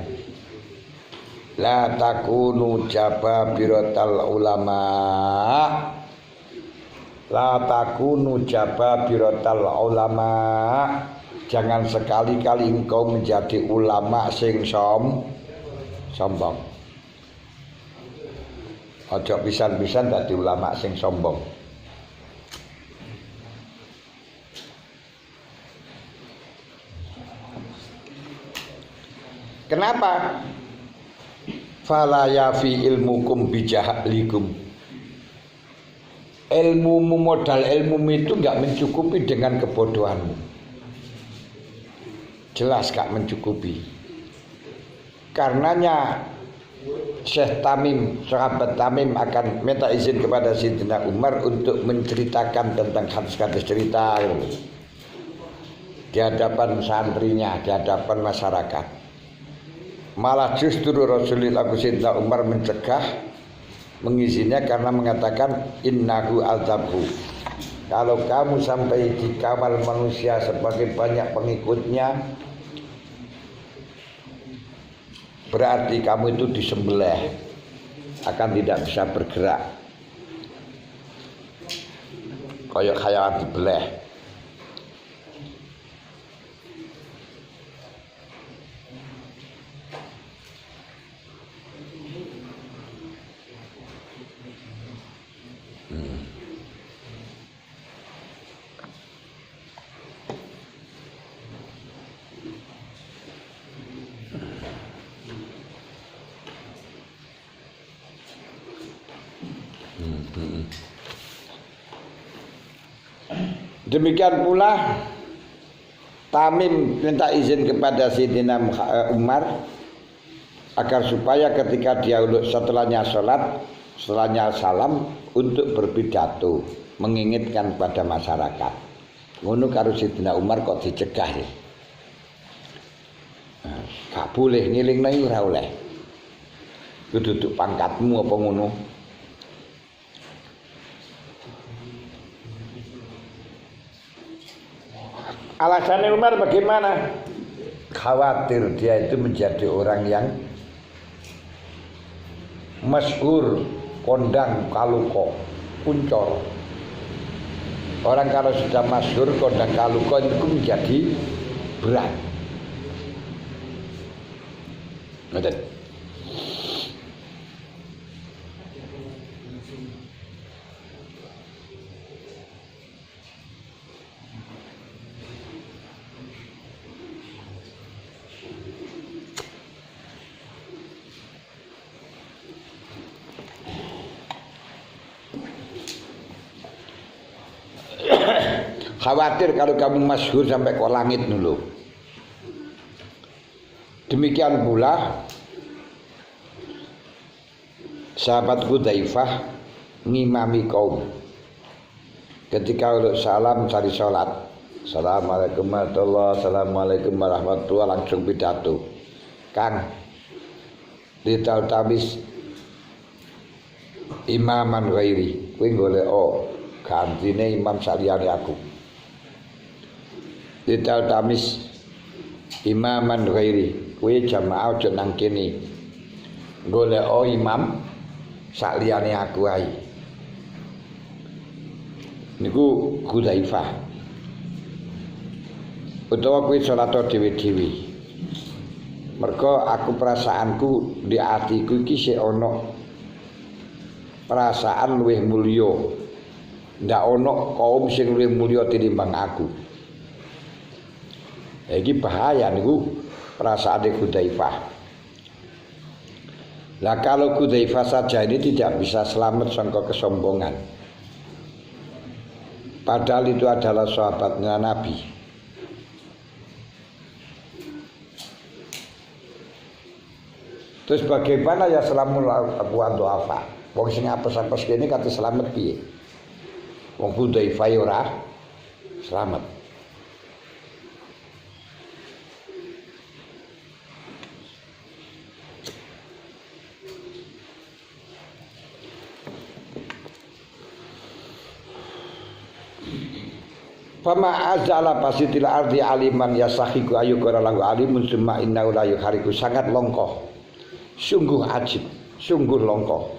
la takunu jababiratal ulama, la takunu jababiratal ulama, jangan sekali-kali engkau menjadi ulama sing sombong. Ojo pisan-pisan dadi ulama sing sombong. Kenapa? Fala yafi ilmukum bijahlikum. Ilmumu, modal ilmumu itu enggak mencukupi dengan kebodohanmu. Jelas gak mencukupi. Karenanya Syekh Tamim, sahabat Tamim akan minta izin kepada Sayyidina Umar untuk menceritakan tentang hadis-hadis cerita di hadapan santrinya, di hadapan masyarakat. Malah justru Rasulullah Sayyidina Umar mencegah, mengizinnya karena mengatakan innahu al-zabhu. Kalau kamu sampai dikawal manusia sebagai banyak pengikutnya, berarti kamu itu disembelih, akan tidak bisa bergerak, kayak khayalan dibeleh. Demikian pula Tamim minta izin kepada Sayyidina Umar agar supaya ketika dia setelahnya sholat, setelahnya salam untuk berpidato mengingatkan pada masyarakat. Ngono karo Sayyidina Umar kok dicegah ya. Gak boleh ngilingno iki ora oleh. Duduk pangkatmu apa ngono. Alasannya Umar bagaimana? Khawatir dia itu menjadi orang yang masyhur, kondang kaluko, kuncor. Orang kalau sudah masyhur kondang kaluko itu menjadi berat. Ngoten. Khawatir kalau kamu masyhur sampai ke langit dulu. Demikian pula sahabat Hudzaifah ngimami kaum. Ketika untuk salam cari sholat, Assalamualaikum warahmatullahi wabarakatuh, Assalamualaikum warahmatullahi wabarakatuh, langsung pidato. Kang, lital tabis imaman ghairi, kuwi golek gantine imam saliyane aku. Lital tamis imaman ghairi, kuwi jamaah aja nang kene. Golek imam saliyane aku ae. Niku Hudzaifah. Utawa kuwi salat dhewe-dhewe. Mergo aku perasaanku di atiku iki sik ana perasaan luwih mulya. Ndak ana kaum sing luwih mulya tinimbang aku. Iki bahaya niku perasaan Hudzaifah. Lah kalau Hudzaifah saja ini tidak bisa selamat sangka kesombongan. Padahal itu adalah sahabatnya Nabi. Terus bagaimana ya selamun aku du'afa? Wong sing apes-apes kene kate selamat piye? Wong Hudzaifah ora selamat. Fama azala pasitil ardi aliman yasahiku ayu kora langgu alimun summa innahu la yuhariku, sangat longkoh, sungguh ajib, sungguh longkoh.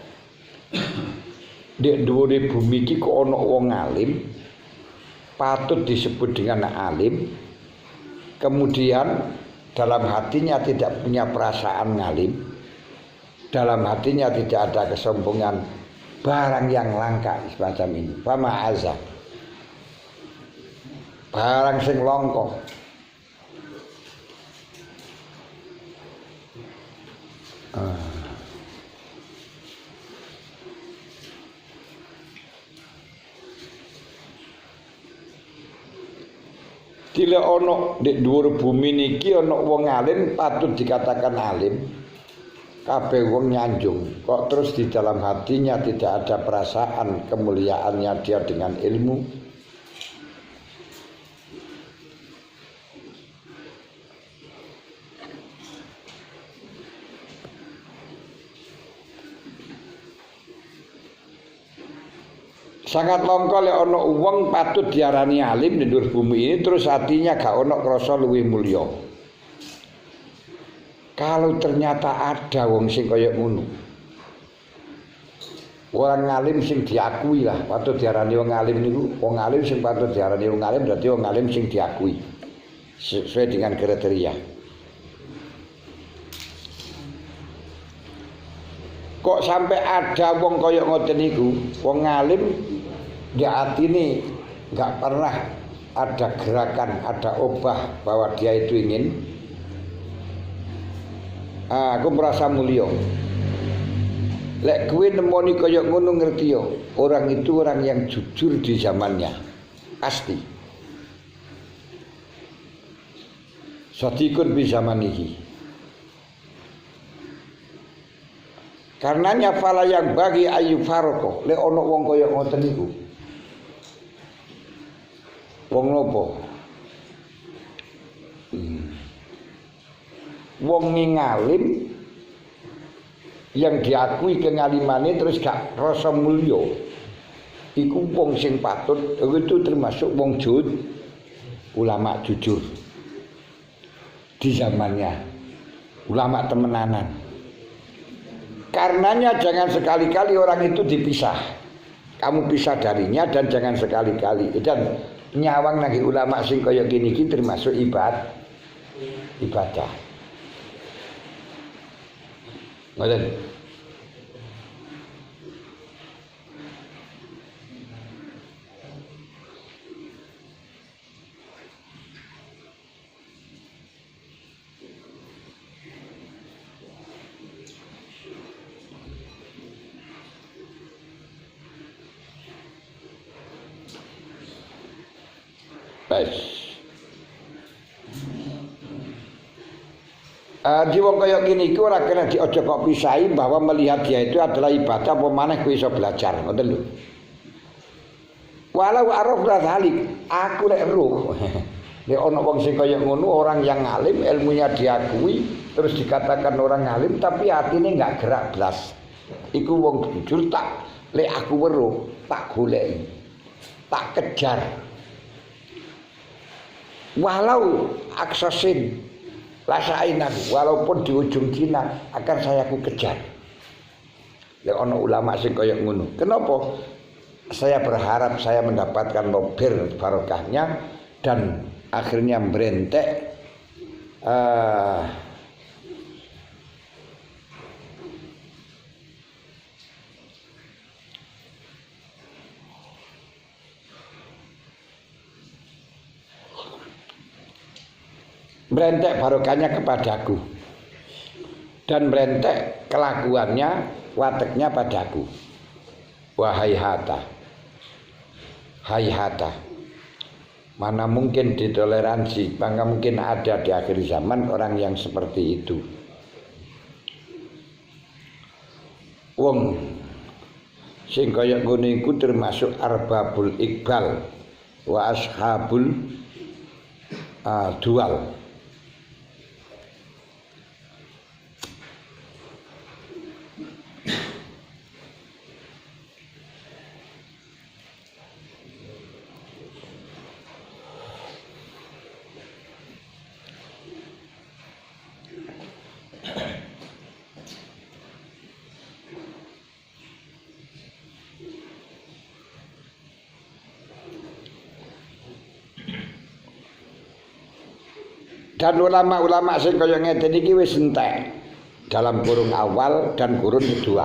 Dek dhuwure bumi iki kok ana wong alim patut disebut dengan alim, kemudian dalam hatinya tidak punya perasaan ngalim, dalam hatinya tidak ada kesombongan, barang yang langka semacam ini. Fama azza, barang sing longko. Tidak ono di dhuwur bumi niki ono wong alim patut dikatakan alim. Kabeh wong nyanjung, kok terus di dalam hatinya tidak ada perasaan kemuliaannya dia dengan ilmu. Sangat longko lek ana wong patut diarani alim di dhuwur bumi ini terus hatinya gak ana krasa luwih mulya. Kalau ternyata ada wong sing kaya ngono. Wong alim sing diakui lah, patut diarani wong alim niku, wong alim sing patut diarani wong alim berarti wong alim sing diakui sesuai dengan kriteria. Kok sampai ada wong kaya ngoten niku, wong alim di hati ini nggak pernah ada gerakan, ada obah bahwa dia itu ingin aku merasa mulia. Lek kowe nemoni kaya ngono ngerti yo, orang itu orang yang jujur di zamannya. Pasti. Sadikun bi zamanihi. Karenanya fala yang bagi ayu faroko le ono wong kaya ngoten niku. Wong nopo? Wong ngalim yang diakui kengalimane terus gak rasa mulya. Iku wong sing patut itu termasuk wong ulama jujur. Di zamannya ulama temenanan. Karenanya jangan sekali-kali orang itu dipisah. Kamu pisah darinya dan jangan sekali-kali. Dan nyawang lagi ulama sing kaya gini iki termasuk ibadah. Ngoten. Di wong kaya gini iku ora kena diojo kok pisahi bahwa melihat dia itu adalah ibadah apa maneh kowe iso belajar ngoten lho. Walau arafna dzalik, aku lek roh. Nek ana wong sing kaya ngono orang yang alim ilmunya diakui terus dikatakan orang alim tapi atine enggak gerak blas. Iku wong jujur tak lek aku weruh tak goleki. Tak kejar. Walau aksasin lasain aku, walaupun di ujung Cina akan saya ku kejar. Ya ono ulama sing kaya ngono. Kenapa? Saya berharap saya mendapatkan mobil barokahnya dan akhirnya berentek berentek barokahnya kepadaku dan berentek kelakuannya wateknya padaku. Wahai hata, hai hata, mana mungkin ditoleransi, mana mungkin ada di akhir zaman orang yang seperti itu. Wong sing kaya ngene iku termasuk arbabul iqbal wa ashabul dual. Dan ulama-ulama sing kaya ngeten iki wis entek dalam kurun awal dan kurun kedua.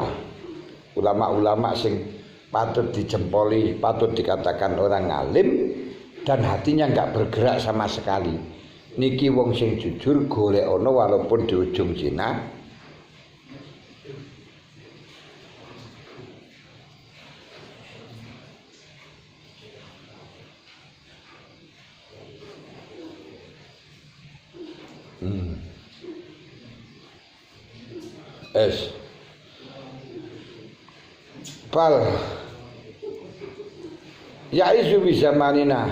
Ulama-ulama sing patut dijempoli, patut dikatakan orang alim dan hatinya enggak bergerak sama sekali. Niki wong sing jujur golek ono walaupun di ujung Cina. Bal yaizu bi zamanina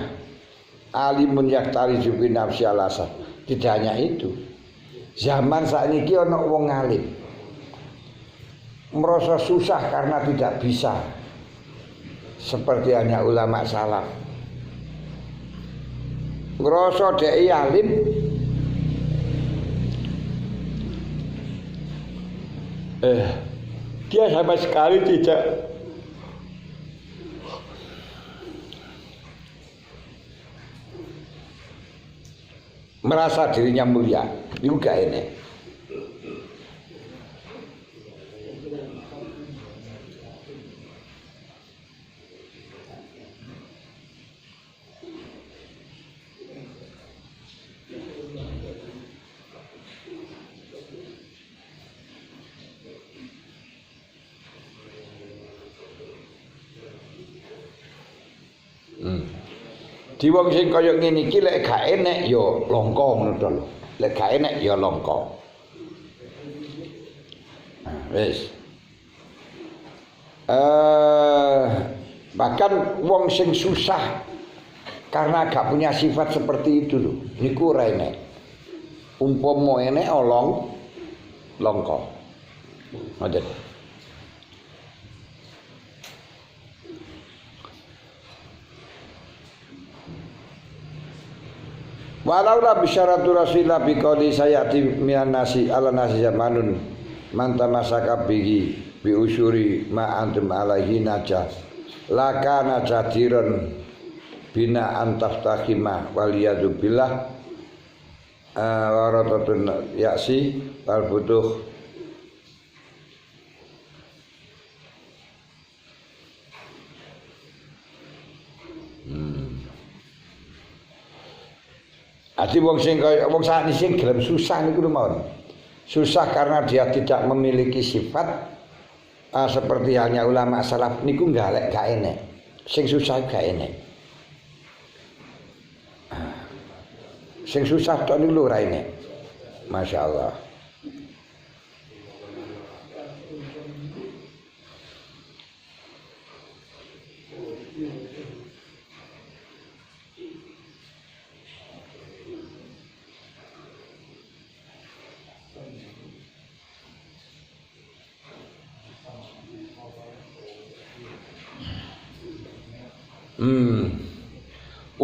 alimun yaktari jubi nafsi alasa. Tidak hanya itu, zaman saat ini ana wong alim merasa susah karena tidak bisa seperti hanya ulama salaf. Ngerasa dhek alim dia sama sekali tidak merasa dirinya mulia. Juga ini di wong sing kaya ngene iki lek gak enek ya longko ngono to lho. lek gak enek ya langka. Wis. Bahkan wong sing susah karena gak punya sifat seperti itu lho, niku ora enek. Umpama enek langka. Ngoten. Walaula bisyaratu rasulillah biqauli sayati minan nasi ala nasi zamanun man tamasaka bihi bi usuri ma antum alaihi naja lakana jadiran bina antaftahima waliyadu billah waratatun yaksi wal butuh Ati wong sing kaya wong sakniki sing gelem susah niku mawon. Susah karena dia tidak memiliki sifat seperti halnya ulama salaf niku gak enek. Sing susah gak enek. Sing susah tok niku ora enek. Masyaallah.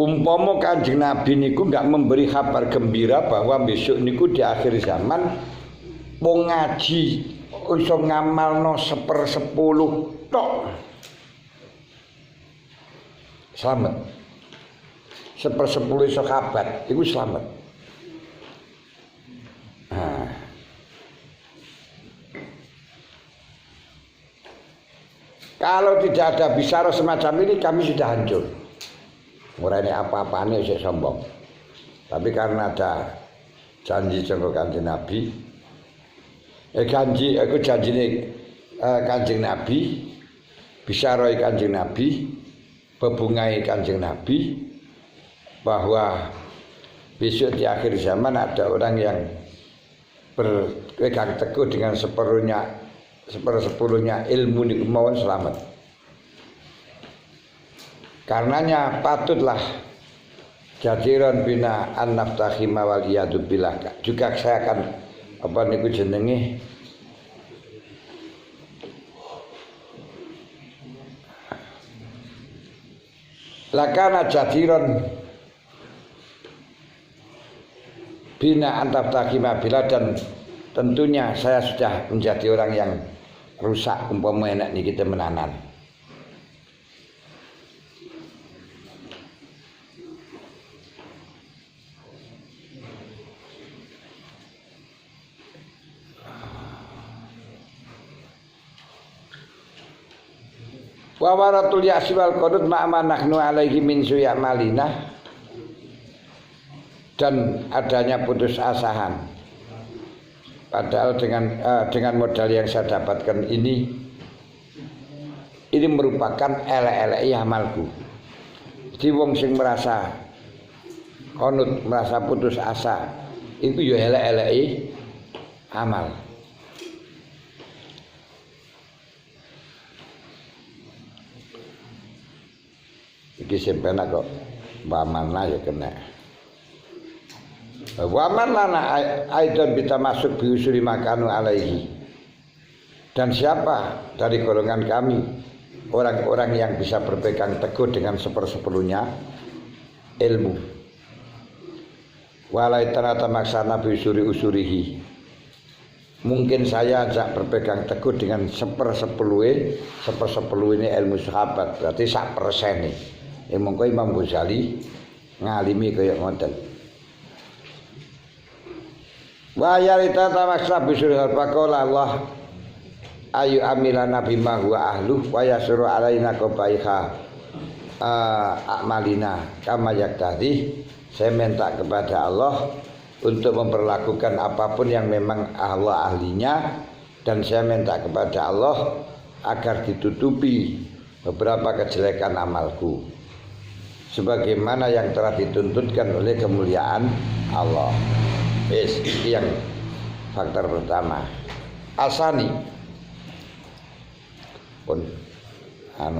Umpama Kanjeng Nabi niku enggak memberi kabar gembira bahwa besok niku di akhir zaman wong ngaji iso ngamalno 1/10 tok. Selamat. 1/10 iso kabat iku selamat. Kalau tidak ada bisyarah semacam ini kami sudah hancur. Ngurani apa-apane sik sombong. Tapi karena ada janji saka Kanjeng Nabi, janjine Kanjeng Nabi, bisyarah Kanjeng Nabi, bebungai Kanjeng Nabi bahwa besok di akhir zaman ada orang yang berpegang teguh dengan sepersepuluhnya ilmu niku mawon selamat. Karenanya patutlah jadiran bina an-naftahima wal iyadu billah. Juga saya akan apa niku jenenge lakana jadiran bina an-naftahima billah, dan tentunya saya sudah menjadi orang yang rusak umpama enak niki temenanan. Wa waratul ya'si wal qanut ma'ama nahnu alaihi min suya malina, dan adanya putus asahan. Padahal dengan modal yang saya dapatkan ini merupakan elek-elek amalku. Jadi wong sing merasa konut, merasa putus asa, itu ya elek-elek amal. Iki sempena kok bamana ya kena. Waman lana aidan bisa masuk biusuri makanu alaihi. Dan siapa dari golongan kami orang-orang yang bisa berpegang teguh dengan 1/10 ilmu. Walai tanata maksana biusuri usurihi. Mungkin saya ajak berpegang teguh dengan 1/10 ini ilmu sahabat, berarti 1% nih. Mongko Imam Ghazali ngalimi kaya ngoten. Wa yarita tamaksa bisyuril faqala Allah ayu amilana bima huwa ahlu wa yasuru alaina qabaiha amalina kama yaktadi. Saya minta kepada Allah untuk memperlakukan apapun yang memang Allah ahlinya, dan saya minta kepada Allah agar ditutupi beberapa kejelekan amalku sebagaimana yang telah dituntutkan oleh kemuliaan Allah. Yes, iki yang faktor pertama. Asani pun anu